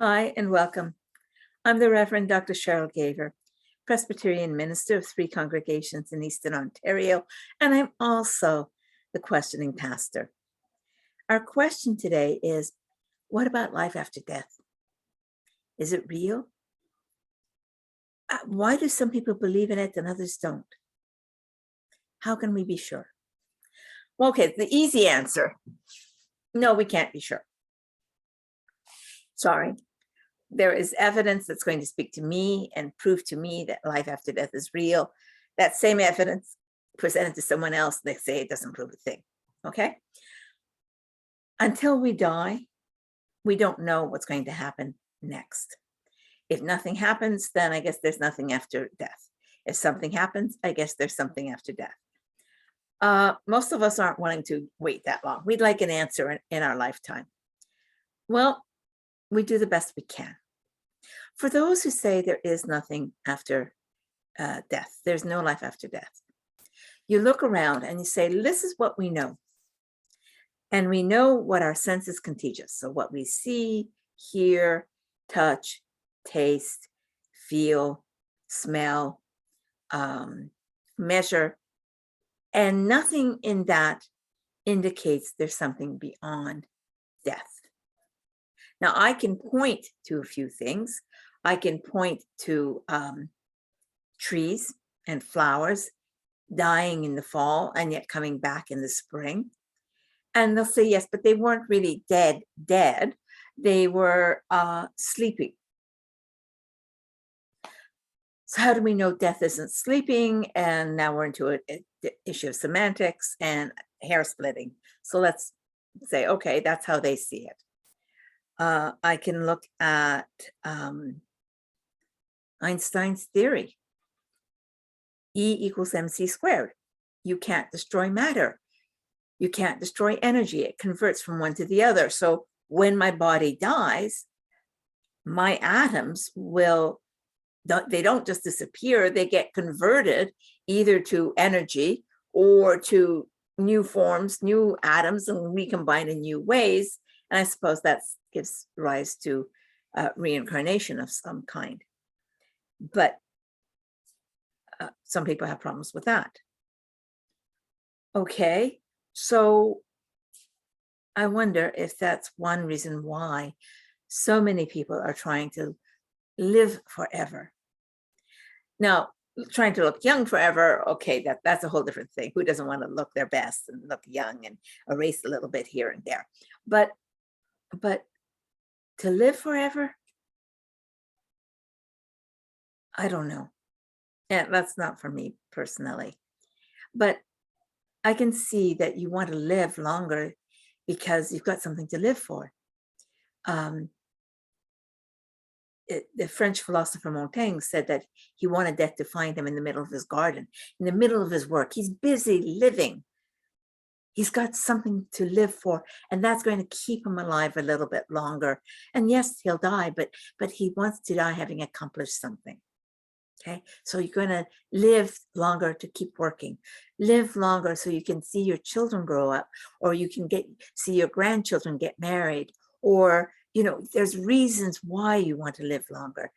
Hi and welcome. I'm the Reverend Dr. Cheryl Gaver, Presbyterian minister of 3 congregations in Eastern Ontario, and I'm also the questioning pastor. Our question today is, what about life after death? Is it real? Why do some people believe in it and others don't? How can we be sure? Well, okay, the easy answer, no, we can't be sure. Sorry. There is evidence that's going to speak to me and prove to me that life after death is real. That same evidence presented to someone else, they say it doesn't prove a thing. Okay? Until we die, we don't know what's going to happen next. If nothing happens, then I guess there's nothing after death. If something happens, I guess there's something after death. Most of us aren't wanting to wait that long. We'd like an answer in our lifetime. Well, we do the best we can. For those who say there is nothing after death, there's no life after death, you look around and you say, this is what we know. And we know what our senses can teach us. So what we see, hear, touch, taste, feel, smell, measure, and nothing in that indicates there's something beyond death. Now, I can point to a few things. I can point to trees and flowers dying in the fall and yet coming back in the spring. And they'll say, yes, but they weren't really dead. They were sleeping. So how do we know death isn't sleeping? And now we're into an issue of semantics and hair splitting. So let's say, okay, that's how they see it. I can look at Einstein's theory. E equals mc squared. You can't destroy matter. You can't destroy energy. It converts from one to the other. So when my body dies, my atoms they don't just disappear, they get converted either to energy or to new forms, new atoms, and recombine in new ways. And I suppose that gives rise to reincarnation of some kind. But some people have problems with that. Okay, so I wonder if that's one reason why so many people are trying to live forever. Now, trying to look young forever, okay, that's a whole different thing. Who doesn't want to look their best and look young and erase a little bit here and there? But to live forever, I don't know. And that's not for me personally. But I can see that you want to live longer because you've got something to live for. The French philosopher Montaigne said that he wanted death to find him in the middle of his garden, in the middle of his work. He's busy living. He's got something to live for, and that's going to keep him alive a little bit longer. And yes, he'll die, but he wants to die having accomplished something. Okay, so you're going to live longer to keep working, live longer so you can see your children grow up, or you can see your grandchildren get married, or there's reasons why you want to live longer.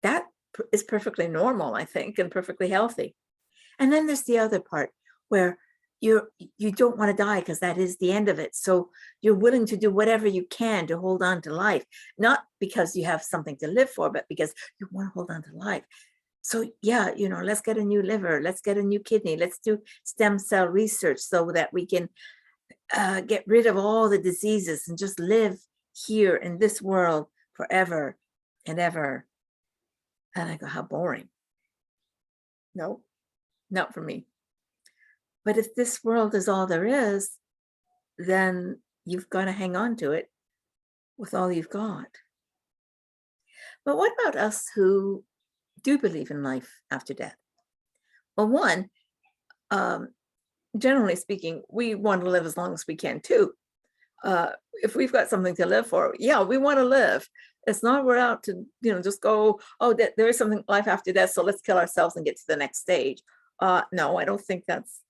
That is perfectly normal, I think, and perfectly healthy. And then there's the other part where you don't want to die because that is the end of it. So you're willing to do whatever you can to hold on to life, not because you have something to live for, but because you want to hold on to life. So yeah, let's get a new liver, let's get a new kidney, let's do stem cell research so that we can get rid of all the diseases and just live here in this world forever and ever. And I go, how boring. No, not for me. But if this world is all there is, then you've got to hang on to it with all you've got. But what about us who do believe in life after death? Well, one, generally speaking, we want to live as long as we can too. If we've got something to live for, yeah, we want to live. It's not we're out to, just go, oh, there is something life after death, so let's kill ourselves and get to the next stage. No, I don't think that's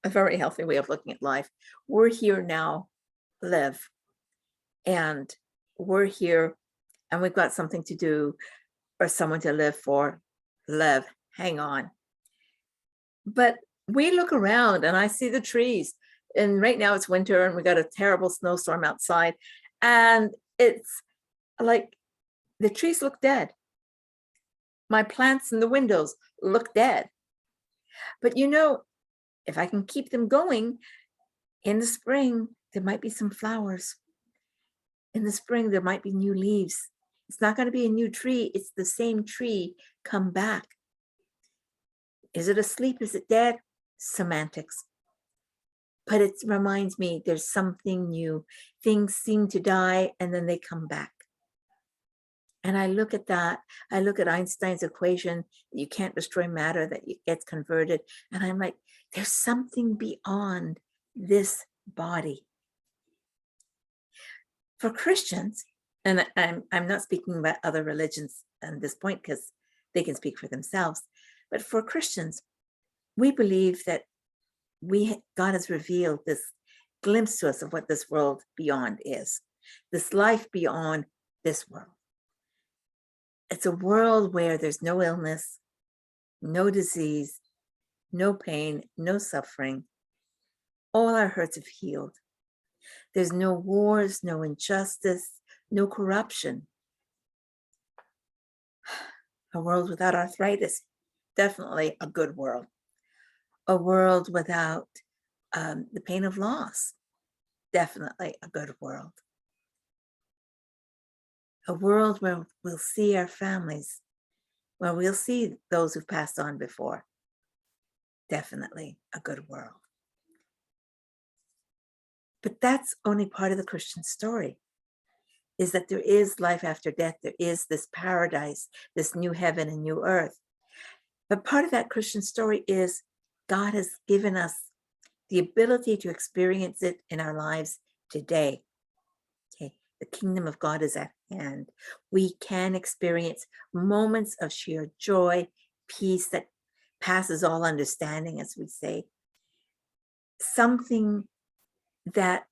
a very healthy way of looking at life. We're here now, live. And we're here and we've got something to do or someone to live for. Live, hang on. But we look around and I see the trees. And right now it's winter and we got a terrible snowstorm outside. And it's like the trees look dead. My plants in the windows look dead. But you know, if I can keep them going, in the spring, there might be some flowers. In the spring, there might be new leaves. It's not going to be a new tree. It's the same tree come back. Is it asleep? Is it dead? Semantics. But it reminds me there's something new. Things seem to die and then they come back. And I look at that. I look at Einstein's equation. You can't destroy matter, that it gets converted. And I'm like, there's something beyond this body. For Christians, and I'm not speaking about other religions at this point because they can speak for themselves, but for Christians, we believe that God has revealed this glimpse to us of what this world beyond is, this life beyond this world. It's a world where there's no illness, no disease, no pain, no suffering. All our hurts have healed. There's no wars, no injustice, no corruption. A world without arthritis, definitely a good world. A world without the pain of loss, definitely a good world. A world where we'll see our families, where we'll see those who've passed on before, definitely a good world. But that's only part of the Christian story, is that there is life after death. There is this paradise, this new heaven and new earth. But part of that Christian story is God has given us the ability to experience it in our lives today. Okay, the kingdom of God is at hand. We can experience moments of sheer joy, peace that passes all understanding, as we say. Something that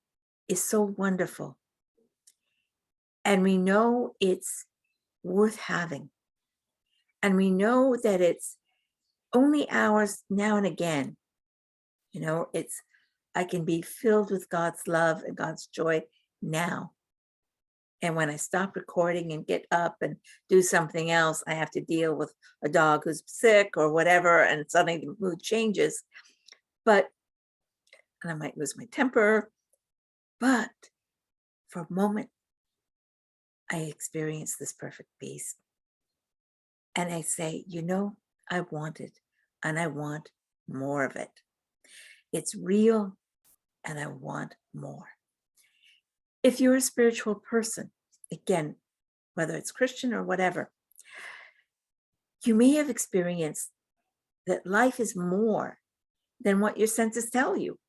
is so wonderful. And we know it's worth having. And we know that it's only ours now and again. You know, I can be filled with God's love and God's joy now. And when I stop recording and get up and do something else, I have to deal with a dog who's sick or whatever, and suddenly the mood changes. And I might lose my temper. But for a moment, I experience this perfect peace. And I say, you know, I want it, and I want more of it. It's real, and I want more. If you're a spiritual person, again, whether it's Christian or whatever, you may have experienced that life is more than what your senses tell you.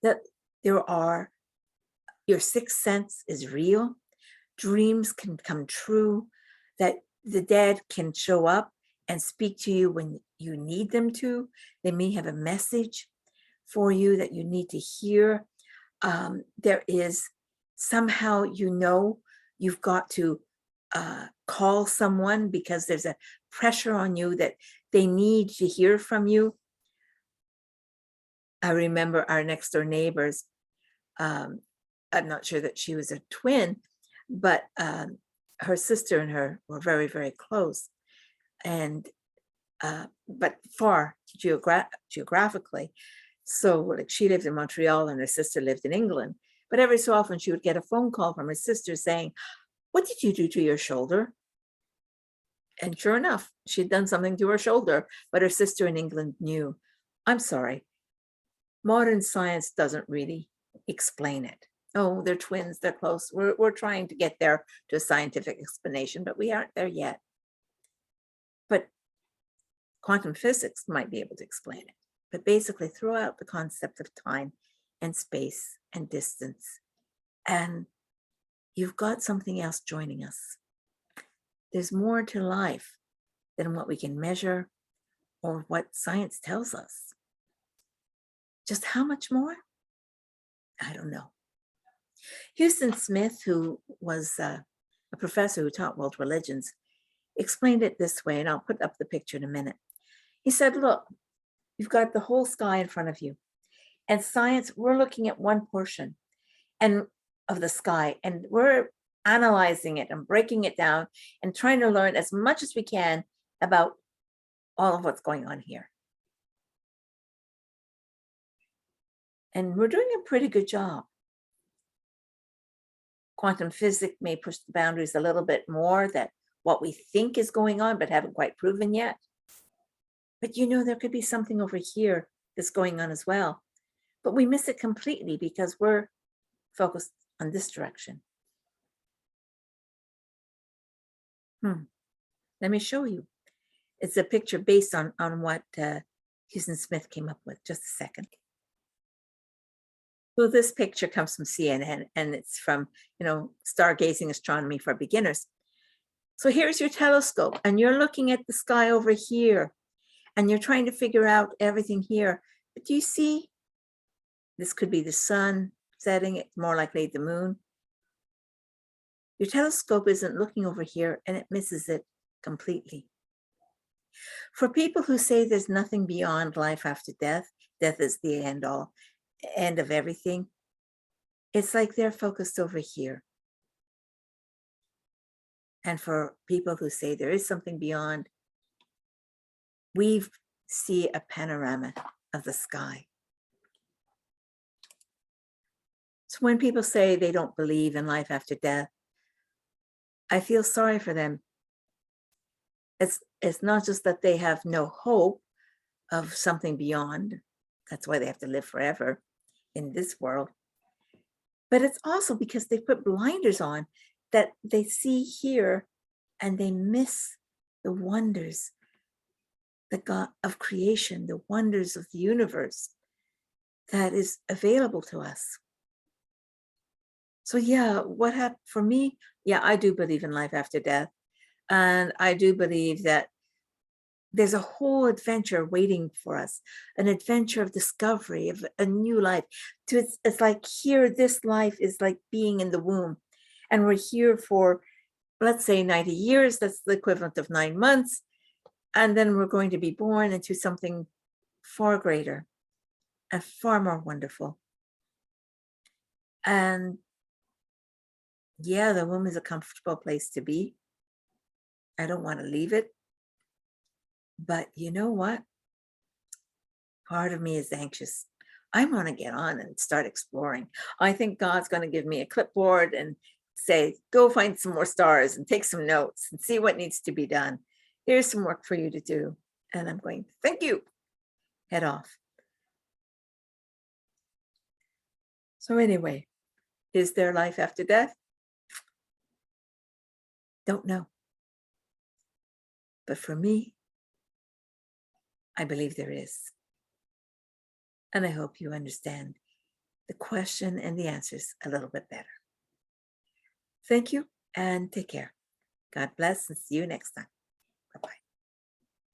That your sixth sense is real, dreams can come true, that the dead can show up and speak to you when you need them to. They may have a message for you that you need to hear. There is somehow, you know, you've got to call someone because there's a pressure on you that they need to hear from you. I remember our next door neighbors. I'm not sure that she was a twin, but her sister and her were very, very close, and but far geographically. So like she lived in Montreal and her sister lived in England. But every so often she would get a phone call from her sister saying, "What did you do to your shoulder?" And sure enough, she'd done something to her shoulder, but her sister in England knew. I'm sorry, modern science doesn't really explain it. Oh, they're twins, they're close. We're trying to get there to a scientific explanation, but we aren't there yet. But quantum physics might be able to explain it. But basically throw out the concept of time and space and distance, and you've got something else joining us. There's more to life than what we can measure or what science tells us. Just how much more? I don't know. Houston Smith, who was a professor who taught world religions, explained it this way, and I'll put up the picture in a minute. He said, look, you've got the whole sky in front of you. And science, we're looking at one portion and of the sky, and we're analyzing it and breaking it down and trying to learn as much as we can about all of what's going on here. And we're doing a pretty good job. Quantum physics may push the boundaries a little bit more, that what we think is going on but haven't quite proven yet. But there could be something over here that's going on as well. But we miss it completely because we're focused on this direction. Let me show you. It's a picture based on what Houston Smith came up with. Just a second. So this picture comes from CNN, and it's from, Stargazing Astronomy for Beginners. So here's your telescope, and you're looking at the sky over here, and you're trying to figure out everything here. But do you see? This could be the sun setting. It's more likely the moon. Your telescope isn't looking over here, and it misses it completely. For people who say there's nothing beyond life after death, death is the end of everything, it's like they're focused over here. And for people who say there is something beyond, we see a panorama of the sky. So when people say they don't believe in life after death, I feel sorry for them. It's not just that they have no hope of something beyond. That's why they have to live forever in this world. But it's also because they put blinders on that they see here and they miss the wonders of creation, the wonders of the universe that is available to us. So what happened for me? I do believe in life after death. And I do believe that there's a whole adventure waiting for us, an adventure of discovery, of a new life. It's like here, this life is like being in the womb. And we're here for, let's say, 90 years. That's the equivalent of 9 months. And then we're going to be born into something far greater and far more wonderful. And the womb is a comfortable place to be. I don't want to leave it. But you know what? Part of me is anxious. I want to get on and start exploring. I think God's going to give me a clipboard and say, go find some more stars and take some notes and see what needs to be done. Here's some work for you to do. And I'm going, thank you. Head off. So anyway, is there life after death? Don't know. But for me, I believe there is. And I hope you understand the question and the answers a little bit better. Thank you and take care. God bless and see you next time.